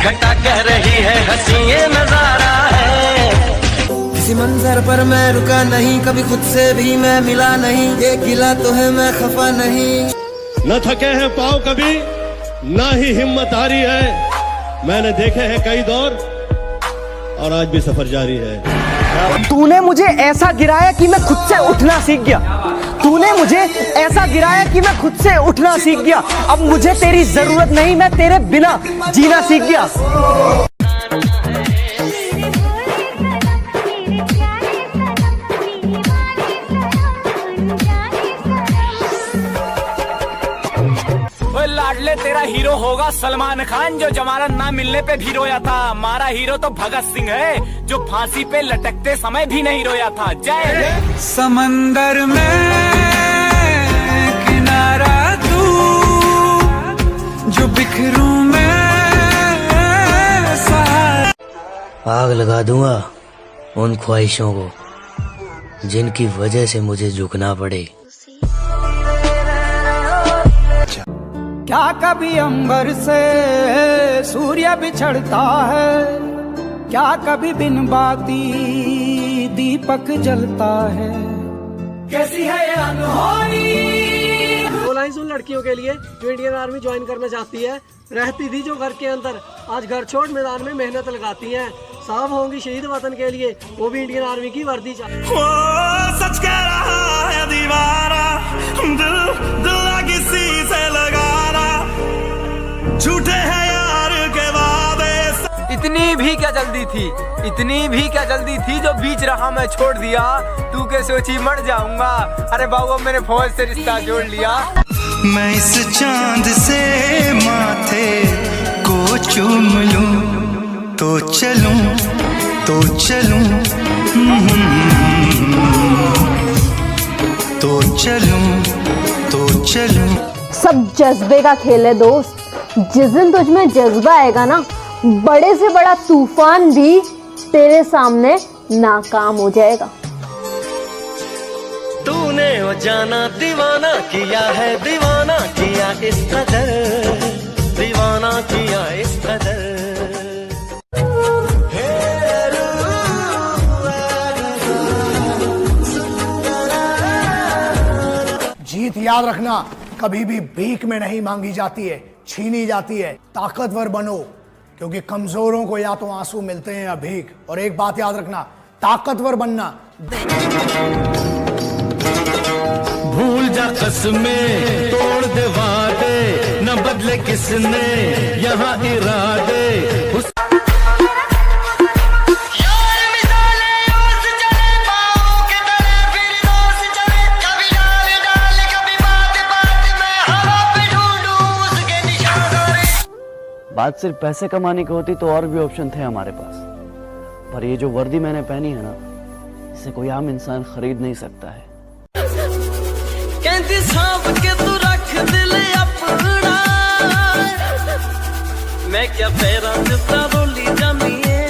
घटा कह रही है हंसी ये नजारा है। किसी मंजर पर मैं रुका नहीं, कभी खुद से भी मैं मिला नहीं, ये गिला तो है मैं खफा नहीं। न थके हैं पाँव कभी ना ही हिम्मत हारी है, मैंने देखे हैं कई दौर और आज भी सफर जारी है। तूने मुझे ऐसा गिराया कि मैं खुद से उठना सीख गया, तूने मुझे ऐसा गिराया कि मैं खुद से उठना सीख गया। अब मुझे तेरी जरूरत नहीं, मैं तेरे बिना जीना सीख गया। लाडले तेरा हीरो होगा सलमान खान, जो जमानत ना मिलने पे भी रोया था। हमारा हीरो तो भगत सिंह है, जो फांसी पे लटकते समय भी नहीं रोया था। जय समंदर में किनारा तू, जो बिखरूं में आग लगा दूंगा उन ख्वाहिशों को जिनकी वजह से मुझे झुकना पड़े। क्या कभी अंबर से सूर्य बिछड़ता है, क्या कभी बिन बाती दीपक जलता है। कैसी है ये अनहोनी। दो लाइन उन लड़कियों के लिए जो इंडियन आर्मी ज्वाइन करना चाहती है, रहती थी जो घर के अंदर, आज घर छोड़ मैदान में मेहनत लगाती हैं, साफ होंगी शहीद वतन के लिए, वो भी इंडियन आर्मी की वर्दी चाहती। सच कह रहा है दीवाना, दिल किसी से लगाना, झूठे हैं यार के वादे। इतनी भी क्या जल्दी थी, इतनी भी क्या जल्दी थी जो बीच रहा मैं छोड़ दिया। तू के सोची मर जाऊंगा, अरे बाबू मैंने फौज से रिश्ता जोड़ लिया। मैं इस चांद से माथे को चूम लूं तो चलूं तो चलूं, तो चलूं तो चलूं। सब जज्बे का खेल है दोस्त, जिस दिन तुझ में जज्बा आएगा ना, बड़े से बड़ा तूफान भी तेरे सामने नाकाम हो जाएगा। तूने वो जाना दीवाना किया है, दीवाना किया इस कदर, दीवाना किया इस कदर। जीत याद रखना कभी भी भीख में नहीं मांगी जाती है, छीनी जाती है। ताकतवर बनो, क्योंकि कमजोरों को या तो आंसू मिलते हैं या भीख। और एक बात याद रखना, ताकतवर बनना। भूल जा कसमें, तोड़ दे वादे, न बदले किसने यहाँ इरादे। बात सिर्फ पैसे कमाने की होती तो और भी ऑप्शन थे हमारे पास, पर ये जो वर्दी मैंने पहनी है ना, इसे कोई आम इंसान खरीद नहीं सकता है। कहती सांप के तू रख दिल अपना, मैं क्या पैरा जितना रोली जानी है।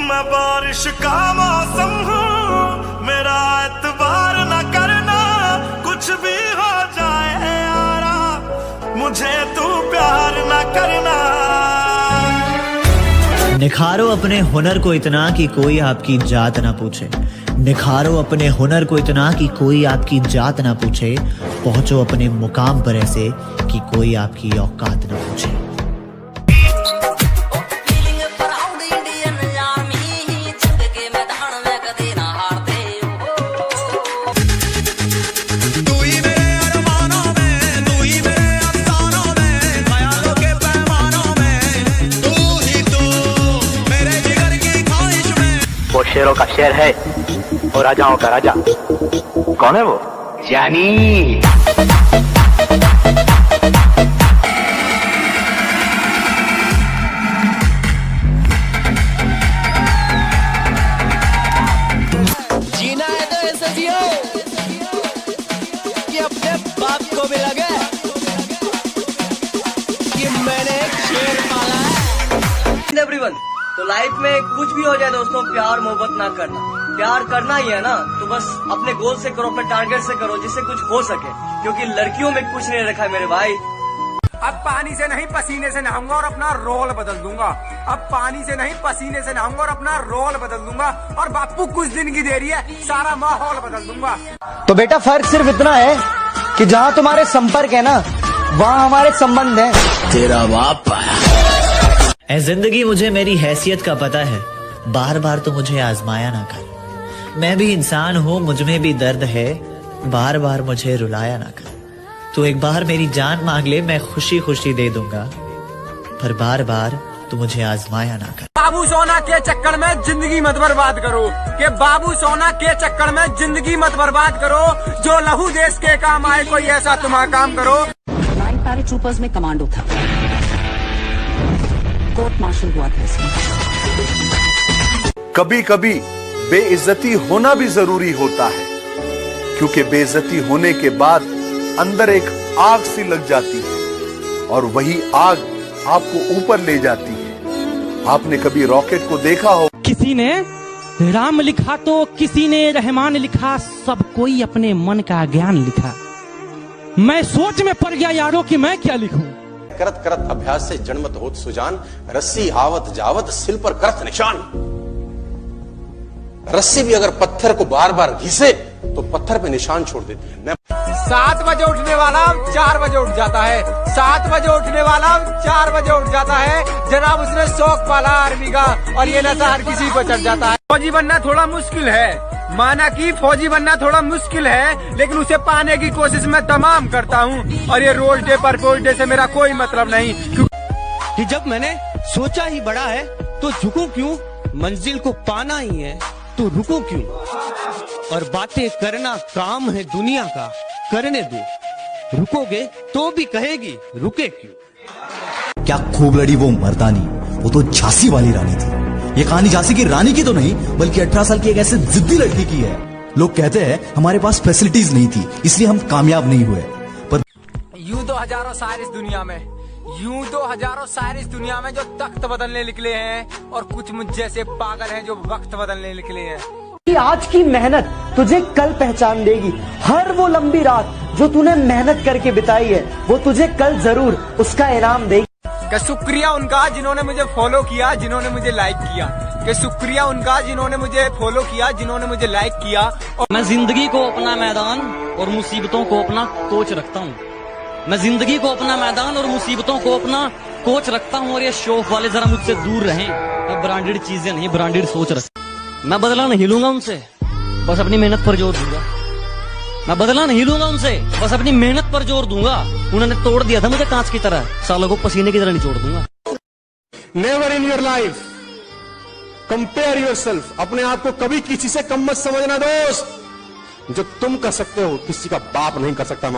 मैं बारिश का मौसम हूँ, मेरा एतबार न करना, कुछ भी हो जाए यारा, मुझे तू प्यार न करना। निखारो अपने हुनर को इतना कि कोई आपकी जात ना पूछे, निखारो अपने हुनर को इतना कि कोई आपकी जात ना पूछे, पहुंचो अपने मुकाम पर ऐसे कि कोई आपकी औकात ना पूछे। वो शेरों का शेर है और राजाओं का राजा। कौन है वो? जानी। जीना है तो ऐसे जियो कि अपने बाप को भी लगे कि मैंने एक शेर पाला है। एवरीवन, तो लाइफ में कुछ भी हो जाए दोस्तों, प्यार मोहब्बत ना करना, प्यार करना ही है ना, तो बस अपने गोल से करो, अपने टारगेट से करो, जिससे कुछ हो सके, क्योंकि लड़कियों में कुछ नहीं रखा है मेरे भाई। अब पानी से नहीं पसीने से नहाऊंगा और अपना रोल बदल दूंगा। अब पानी से नहीं पसीने से नहाऊंगा और अपना रोल बदल दूंगा। और बापू कुछ दिन की देरी है, सारा माहौल बदल दूंगा। तो बेटा फर्क सिर्फ इतना है कि जहाँ तुम्हारे संपर्क है ना, वहाँ हमारे संबंध है। तेरा बाप ऐ जिंदगी, मुझे मेरी हैसियत का पता है, बार बार तो मुझे आजमाया ना कर। मैं भी इंसान हूँ, मुझ में भी दर्द है, बार बार मुझे रुलाया ना कर। तू एक बार मेरी जान मांग ले, मैं खुशी खुशी दे दूंगा, पर बार बार तू मुझे आजमाया ना कर। बाबू सोना के चक्कर में जिंदगी मत बर्बाद करो, कि बाबू सोना के चक्कर में जिंदगी मत बर्बाद करो। जो लहू देश के काम आए, कोई ऐसा तुम्हारा काम करो। लाइन पैराट्रूपर्स में कमांडो था, कोर्ट मार्शल हुआ था इसमें। कभी कभी बेइज्जती होना भी जरूरी होता है, क्योंकि बेइज्जती होने के बाद अंदर एक आग सी लग जाती है और वही आग आपको ऊपर ले जाती है। आपने कभी रॉकेट को देखा हो? किसी ने राम लिखा तो किसी ने रहमान लिखा, सब कोई अपने मन का ज्ञान लिखा। मैं सोच में पड़ गया यारों कि मैं क्या लिखूं। करत करत अभ्यास से जन्मत होत सुजान, रस्सी आवत जावत सिल पर करत निशान। रस्सी भी अगर पत्थर को बार बार घिसे तो पत्थर पे निशान छोड़ देती है। 7 बजे उठने वाला 4 बजे उठ जाता है, 7 बजे उठने वाला 4 बजे उठ जाता है। जनाब उसने शौक पाला आर्मी का, और ये नशा हर किसी को चढ़ जाता है। फौजी बनना थोड़ा मुश्किल है, माना कि फौजी बनना थोड़ा मुश्किल है, लेकिन उसे पाने की कोशिश मैं तमाम करता हूँ। और ये रोज डे परपोज डे से मेरा कोई मतलब नहीं, कि जब मैंने सोचा ही बड़ा है तो झुकूं क्यों, मंजिल को पाना ही है तो रुको क्यों। और बातें करना काम है दुनिया का, करने दो, रुकोगे तो भी कहेगी रुके क्यों। क्या खूब लड़ी वो मर्दानी, वो तो झांसी वाली रानी थी। ये कहानी झांसी की रानी की तो नहीं, बल्कि 18 साल की एक ऐसे जिद्दी लड़की की है। लोग कहते हैं हमारे पास फैसिलिटीज नहीं थी, इसलिए हम कामयाब नहीं हुए। पर यूं तो हजारों शायर इस दुनिया में, यूं तो हजारों शायर इस दुनिया में जो तख्त बदलने निकले हैं, और कुछ मुझ जैसे पागल हैं जो वक्त बदलने निकले हैं। कि आज की मेहनत तुझे कल पहचान देगी। हर वो लंबी रात जो तूने मेहनत करके बिताई है, वो तुझे कल जरूर उसका इनाम देगी। कि शुक्रिया उनका जिन्होंने मुझे फॉलो किया, जिन्होंने मुझे लाइक किया। कि शुक्रिया उनका जिन्होंने मुझे फॉलो किया, जिन्होंने मुझे लाइक किया। और मैं जिंदगी को अपना मैदान और मुसीबतों को अपना कोच रखता हूँ। मैं जिंदगी को अपना मैदान और मुसीबतों को अपना कोच रखता हूँ। और ये शौक वाले जरा मुझसे दूर रहें। मैं ब्रांडेड चीजें नहीं, ब्रांडेड सोच रखता। मैं बदला नहीं लूंगा उनसे, बस अपनी मेहनत पर जोर दूंगा। मैं बदला नहीं लूंगा उनसे, बस अपनी मेहनत पर जोर दूंगा। उन्होंने तोड़ दिया था मुझे कांच की तरह, सालों को पसीने की तरह निचोड़ दूंगा। Never in your life compare yourself. अपने आप को कभी किसी से कम मत समझना दोस्त। जो तुम कर सकते हो किसी का बाप नहीं कर सकता।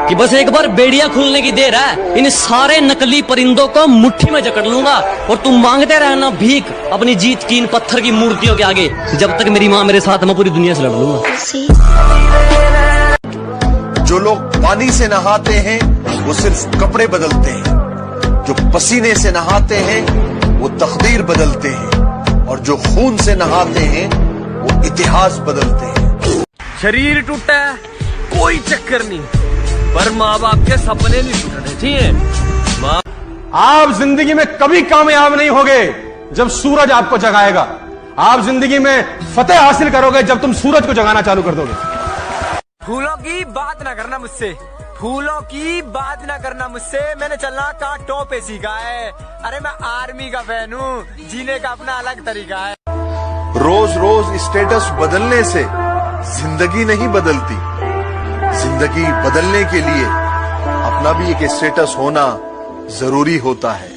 कि बस एक बार बेड़िया खुलने की देर है, इन सारे नकली परिंदों को मुट्ठी में जकड़ लूंगा। और तुम मांगते रहना भीख अपनी जीत की इन पत्थर की मूर्तियों के आगे, जब तक मेरी माँ मेरे साथ, मैं पूरी दुनिया से लड़ लूंगा। जो लोग पानी से नहाते हैं वो सिर्फ कपड़े बदलते हैं, जो पसीने से नहाते हैं वो तकदीर बदलते हैं, और जो खून से नहाते हैं वो इतिहास बदलते हैं। शरीर टूटा कोई चक्कर नहीं, पर माँ बाप के सपने नहीं टूटने चाहिए। आप जिंदगी में कभी कामयाब नहीं होगे जब सूरज आपको जगाएगा। आप जिंदगी में फतेह हासिल करोगे जब तुम सूरज को जगाना चालू कर दोगे। फूलों की बात ना करना मुझसे, फूलों की बात ना करना मुझसे। मैंने चलना कांटों पे सीखा है। अरे मैं आर्मी का फैन हूँ, जीने का अपना अलग तरीका है। रोज रोज स्टेटस बदलने से जिंदगी नहीं बदलती। जिंदगी बदलने के लिए अपना भी एक स्टेटस होना जरूरी होता है।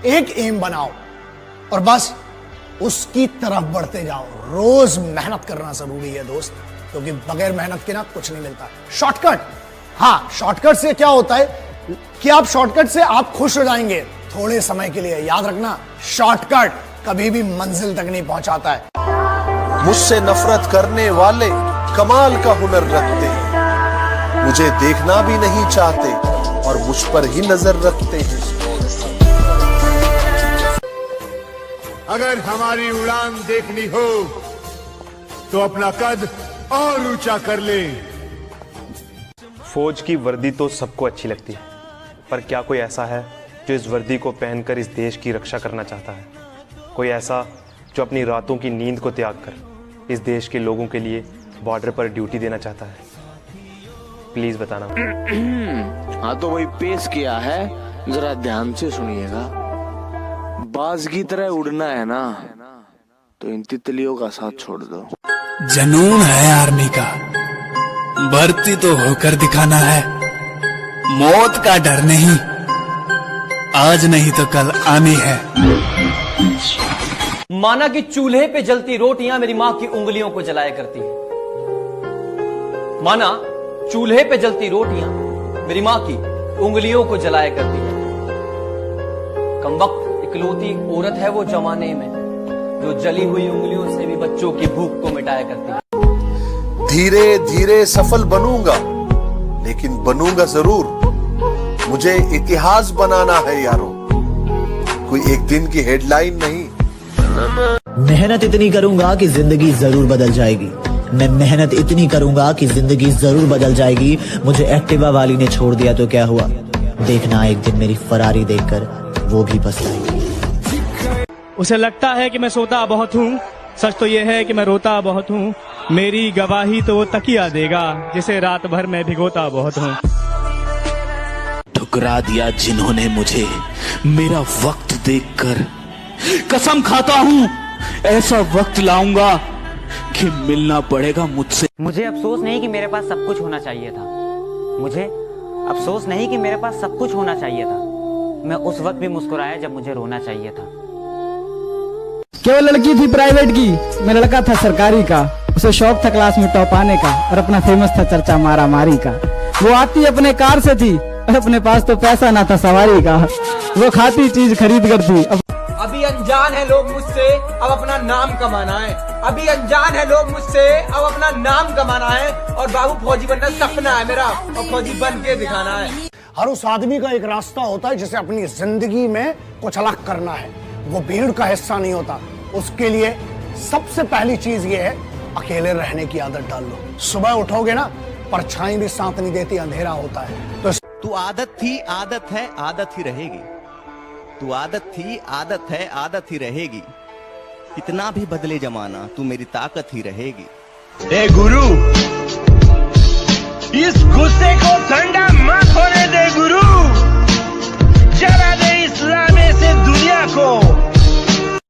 एक एम बनाओ और बस उसकी तरफ बढ़ते जाओ। रोज मेहनत करना जरूरी है दोस्त, क्योंकि बगैर मेहनत के ना कुछ नहीं मिलता। शॉर्टकट, हाँ शॉर्टकट से क्या होता है कि आप शॉर्टकट से आप खुश हो जाएंगे थोड़े समय के लिए। याद रखना, शॉर्टकट कभी भी मंजिल तक नहीं पहुंचाता है। मुझसे नफरत करने वाले कमाल का हुनर रखते हैं, मुझे देखना भी नहीं चाहते और मुझ पर ही नजर रखते हैं। अगर हमारी उड़ान देखनी हो तो अपना कद और ऊंचा कर ले। फौज की वर्दी तो सबको अच्छी लगती है, पर क्या कोई ऐसा है जो इस वर्दी को पहनकर इस देश की रक्षा करना चाहता है? कोई ऐसा जो अपनी रातों की नींद को त्याग कर इस देश के लोगों के लिए बॉर्डर पर ड्यूटी देना चाहता है? प्लीज बताना। हाँ तो वही पेश किया है, जरा ध्यान से सुनिएगा। बाज की तरह उड़ना है ना, तो इन तितलियों का साथ छोड़ दो। जनून है आर्मी का, भर्ती तो होकर दिखाना है, मौत का डर नहीं, आज नहीं तो कल आनी है। माना कि चूल्हे पे जलती रोटियां मेरी मां की उंगलियों को जलाया करती है। माना चूल्हे पे जलती रोटियां मेरी मां की उंगलियों को जलाया करती है। कमबख्त इकलौती औरत है वो जमाने में जो जली हुई उंगलियों से भी बच्चों की भूख को मिटाया करती है। धीरे धीरे सफल बनूंगा, लेकिन बनूंगा जरूर। मुझे इतिहास बनाना है यारों, कोई एक दिन की हेडलाइन नहीं। मेहनत इतनी करूंगा कि जिंदगी जरूर बदल जाएगी। मैं मेहनत इतनी करूंगा कि जिंदगी जरूर बदल जाएगी। मुझे एक्टिवा वाली ने छोड़ दिया तो क्या हुआ, देखना एक दिन मेरी फरारी देखकर वो भी पछताएगी। उसे लगता है कि मैं सोता बहुत हूँ, सच तो ये है कि मैं रोता बहुत हूँ। मेरी गवाही तो वो तकिया देगा जिसे रात भर मैं भिगोता बहुत हूँ। ठुकरा दिया जिन्होंने मुझे मेरा वक्त देखकर, कसम खाता हूँ ऐसा वक्त लाऊंगा कि मिलना पड़ेगा मुझसे। मुझे अफसोस नहीं कि मेरे पास सब कुछ होना चाहिए था। मुझे अफसोस नहीं कि मेरे पास सब कुछ होना चाहिए था। मैं उस वक्त भी मुस्कुराया जब मुझे रोना चाहिए था। केवल लड़की थी प्राइवेट की, मैं लड़का था सरकारी का। उसे शौक था क्लास में टॉप आने का, और अपना फेमस था चर्चा मारा मारी का। वो आती अपने कार से थी, और अपने पास तो पैसा ना था सवारी का। वो खाती चीज खरीद कर थी। अभी अनजान है लोग मुझसे, अब अपना नाम कमाना है। अभी अनजान है लोग मुझसे, अब अपना नाम कमाना है। और बाबू फौजी बनना सपना है मेरा, और फौजी बन के दिखाना है। हर उस आदमी का एक रास्ता होता है जिसे अपनी जिंदगी में कुछ अलग करना है। वो भीड़ का हिस्सा नहीं होता। उसके लिए सबसे पहली चीज ये है, अकेले रहने की आदत डाल लो। सुबह उठोगे ना, परछाई भी साथ नहीं देती, अंधेरा होता है। तो तू आदत थी, आदत है, आदत ही रहेगी। तू आदत थी, आदत है, आदत ही रहेगी। कितना भी बदले जमाना, तू मेरी ताकत ही रहेगी। ए गुरु, इस गुस्से को ठंडा मत होने दे गुरु, जरा दे इस्लाम से दुनिया को।